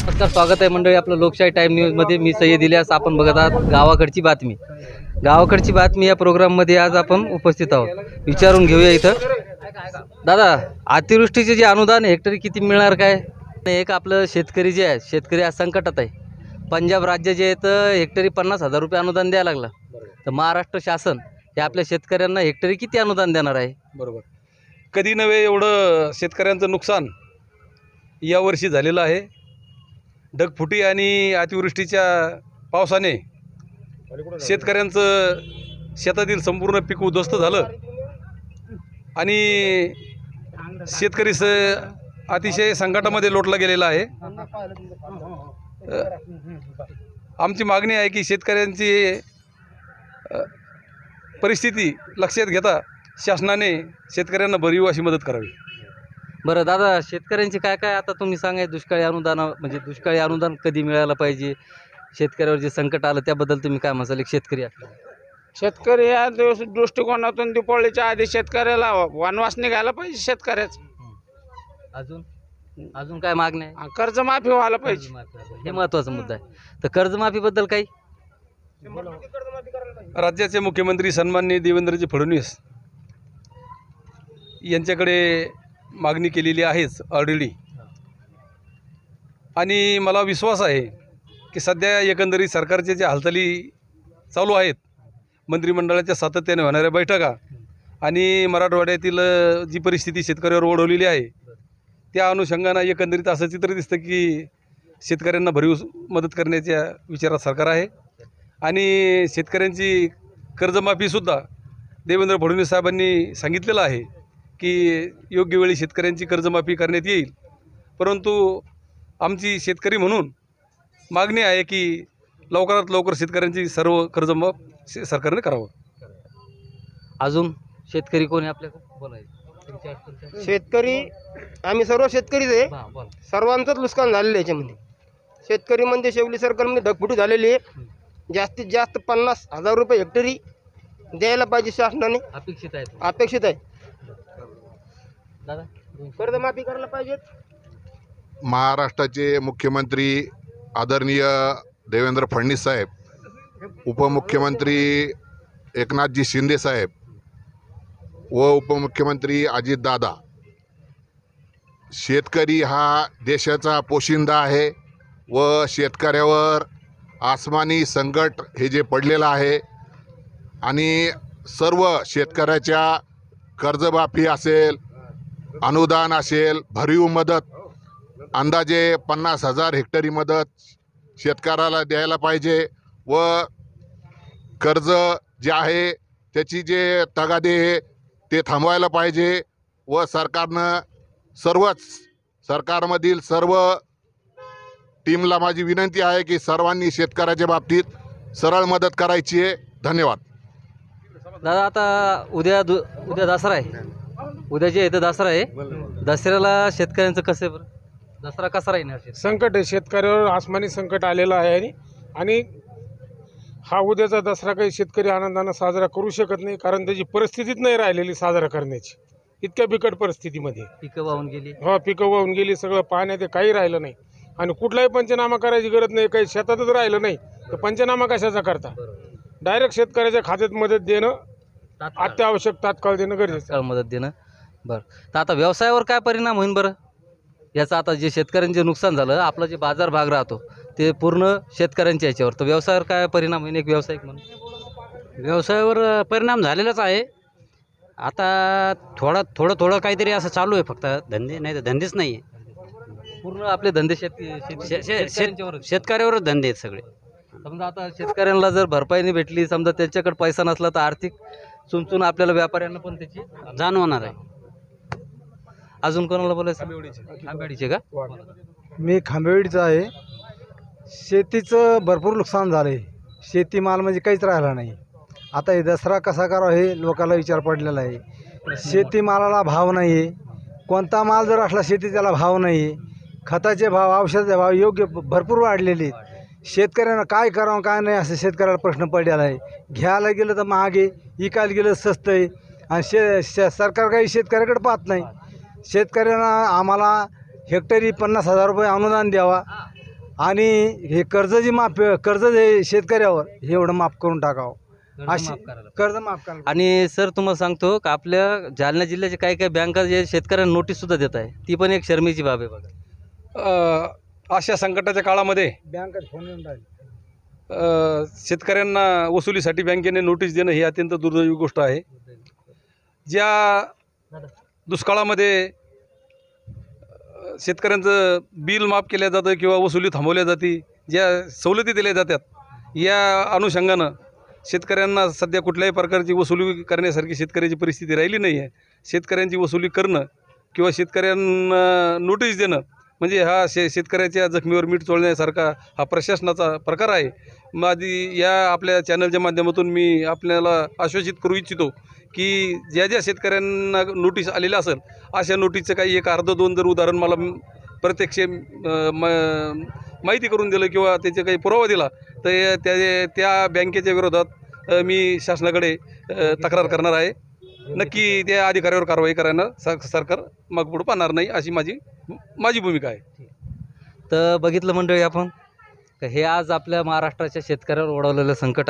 नमस्कार, स्वागत आहे मंडळी आपलं लोकशाही टाइम न्यूजमध्ये. मी सय्यद इलियास. आपण बघत आहात गावाकडची बातमी. गावाकडची बातमी या प्रोग्राममध्ये आज आपण उपस्थित आहोत. विचारून घेऊया इथं. दादा, अतिवृष्टीचे जे अनुदान हेक्टरी किती मिळणार काय? एक आपलं शेतकरी जे आहे, शेतकरी आज संकटात आहे. पंजाब राज्य जे आहे तर हेक्टरी 50,000 रुपये अनुदान द्यायला लागला. तर महाराष्ट्र शासन हे आपल्या शेतकऱ्यांना हेक्टरी किती अनुदान देणार आहे? बरोबर, कधी नव्हे एवढं शेतकऱ्यांचं नुकसान यावर्षी झालेलं आहे. ढगफुटी आणि अतिवृष्टीच्या पावसाने शेतकऱ्यांचं शेतातील संपूर्ण पीक उद्ध्वस्त झालं आणि शेतकरी अतिशय संकटामध्ये लोटला गेलेला आहे. आमची मागणी आहे की शेतकऱ्यांची परिस्थिती लक्षात घेता शासनाने शेतकऱ्यांना भरीव अशी मदत करावी. बरं दादा, शेतकऱ्यांची काय काय आता तुम्ही सांगा, दुष्काळी अनुदान म्हणजे दुष्काळी अनुदान कधी मिळायला पाहिजे, शेतकऱ्यावर जे संकट आलं त्याबद्दल तुम्ही काय म्हणाल? एक शेतकरी आहे. शेतकरी या दृष्टिकोनातून दिवाळीच्या आधी शेतकऱ्याला वनवास निघायला पाहिजे. शेतकऱ्याचं अजून काय मागणी आहे? कर्जमाफी व्हायला पाहिजे. हे महत्त्वाचा मुद्दा आहे. तर कर्जमाफीबद्दल काही? राज्याचे मुख्यमंत्री सन्माननीय देवेंद्रजी फडणवीस यांच्याकडे मागणी केलेली आहेच ऑलरेडी. आणि मला विश्वास आहे की सध्या एकंदरीत सरकारच्या ज्या हालचाली चालू आहेत, मंत्रिमंडळाच्या सातत्याने होणाऱ्या बैठका आणि मराठवाड्यातील जी परिस्थिती शेतकऱ्यावर ओढवलेली आहे त्या अनुषंगानं एकंदरीत असं चित्र दिसतं की शेतकऱ्यांना भरीव मदत करण्याच्या विचारात सरकार आहे. आणि शेतकऱ्यांची कर्जमाफीसुद्धा देवेंद्र फडणवीस साहेबांनी सांगितलेलं आहे की योग्य वेळी शेतकऱ्यांची कर्जमाफी करण्यात येईल. परंतु आमची शेतकरी म्हणून मागणी आहे की लवकरात लवकर शेतकऱ्यांची सर्व कर्जमाफ सरकारने करावं. अजून शेतकरी कोणी आपल्याकडे बोलायचं? शेतकरी आम्ही सर्व शेतकरीच आहे. सर्वांचंच नुकसान झालेलं आहे याच्यामध्ये. शेतकरी म्हणजे शेवली सरकारमध्ये ढगफुटी झालेली आहे. जास्तीत जास्त 50,000 रुपये हेक्टरी द्यायला पाहिजे शासनाने. अपेक्षित आहे. कर्जमाफी करायला पाहिजे. महाराष्ट्राचे मुख्यमंत्री आदरणीय देवेंद्र फडणवीस साहेब, उपमुख्यमंत्री एकनाथजी शिंदे साहेब व उपमुख्यमंत्री अजितदादा, शेतकरी हा देशाचा पोशिंदा आहे व शेतकऱ्यावर आसमानी संकट हे जे पडलेलं आहे आणि सर्व शेतकऱ्याच्या कर्जमाफी असेल, अनुदान असेल, भरीव मदत अंदाजे 50,000 हेक्टरी मदत शेतकऱ्याला द्यायला पाहिजे व कर्ज जे आहे त्याची जे तगादे ते थांबवायला पाहिजे व सरकारमधील सर्व टीमला माझी विनंती आहे की सर्वांनी शेतकऱ्याच्या बाबतीत सरळ मदत करायची आहे. धन्यवाद. दादा, आता उद्या दसरा आहे. उद्या जे आहे दसरा आहे. दसऱ्याला शेतकऱ्यांचं कसं आहे बरं? दसरा कसा राहील? संकट आहे, शेतकऱ्यावर आसमानी संकट आलेलं आहे. आणि हा उद्याचा दसरा काही शेतकरी आनंदानं साजरा करू शकत नाही, कारण त्याची परिस्थितीच नाही राहिलेली साजरा करण्याची. इतक्या बिकट परिस्थितीमध्ये पिकं वाहून गेली. पिकं वाहून गेली, सगळं पाण्यात काही राहिलं नाही. आणि कुठलाही पंचनामा करायची गरज नाही, काही शेतातच राहिलं नाही तर पंचनामा कशाचा करता? डायरेक्ट शेतकऱ्याच्या खात्यात मदत देणं अत्यावश्यक, तात्काळ देणं गरजेचं. मदत देणं. बरं, तर आता व्यवसायावर काय परिणाम होईल बरं याचा? आता जे शेतकऱ्यांचे नुकसान झालं, आपला जे बाजार भाग राहतो ते पूर्ण शेतकऱ्यांच्या याच्यावर, तर व्यवसायावर काय परिणाम होईल एक व्यावसायिक म्हणून? व्यवसायावर परिणाम झालेलाच आहे. आता थोडं काहीतरी असं चालू आहे, फक्त धंदे नाही तर धंदेच नाही आहे. पूर्ण आपले धंदे शेतकऱ्यावरच धंदे आहेत सगळे. समजा आता शेतकऱ्यांना जर भरपाई नाही भेटली, समजा त्यांच्याकडे पैसा नसला तर आर्थिक चुनचुन आपल्याला व्यापाऱ्यांना पण त्याची जाणवणार आहे. अजून कोणाला बोलायचं? खांबेवाडीचे का? मी खांबेवाडीचा आहे. शेतीचं भरपूर नुकसान झालं आहे. शेतीमाल म्हणजे काहीच राहिला नाही. आता हे दसरा कसा करावा हे लोकांना विचार पडलेला आहे. शेतीमालाला भाव नाही आहे. कोणता माल जर असला शेती त्याला भाव नाही आहे. खताचे भाव, औषधाचे भाव योग्य भरपूर वाढलेले आहेत. शेतकऱ्यांना काय करावं काय नाही असं शेतकऱ्याला प्रश्न पडलेला आहे. घ्यायला गेलं तर महाग आहे, विकायला गेलं स्वस्त आहे. आणि सरकार काही शेतकऱ्याकडे पाहत नाही. शेतकऱ्यांना आम्हाला हेक्टरी 50,000 रुपये अनुदान द्यावा आणि हे कर्ज जे शेतकऱ्यावर हे एवढं माफ करून टाकावं अशी कर्ज माफ करायला. आणि सर तुम्हाला सांगतो का आपल्या जालना जिल्ह्याचे काही काही बँका जे शेतकऱ्यांना नोटीससुद्धा देत आहे, ती पण एक शर्मेची बाब आहे बघा. अशा संकटाच्या काळामध्ये बँकेत फोन येऊन राहिले. शेतकऱ्यांना वसुलीसाठी बँकेने नोटीस देणं ही अत्यंत दुर्दैवी गोष्ट आहे. ज्या दुष्काळामध्ये शेतकऱ्यांचं बिल माफ केलं जातं किंवा वसुली थांबवल्या जाते, ज्या सवलती दिल्या जातात, या अनुषंगानं शेतकऱ्यांना सध्या कुठल्याही प्रकारची वसुली करण्यासारखी शेतकऱ्याची परिस्थिती राहिली नाही आहे. शेतकऱ्यांची वसुली करणं किंवा शेतकऱ्यांना नोटीस देणं म्हणजे हा शेतकऱ्याच्या जखमीवर मीठ चोळण्यासारखा हा प्रशासनाचा प्रकार आहे. माझी या आपल्या चॅनलच्या माध्यमातून मी आपल्याला आश्वासित करू इच्छितो की ज्या ज्या शेतकऱ्यांना नोटीस आलेलं असेल अशा नोटीसचं काही एक अर्ध दोन जर उदाहरण मला प्रत्यक्ष माहिती करून दिलं किंवा त्याचे काही पुरावा दिला तर त्या बँकेच्या विरोधात मी शासनाकडे तक्रार करणार आहे. नक्की त्या अधिकाऱ्यावर कारवाई करायला सरकार मागपुढं पाहणार नाही अशी माझी भूमिका आहे. तर बघितलं मंडळी आपण हे आज आपल्या महाराष्ट्राच्या शेतकऱ्यावर ओढवलेलं संकट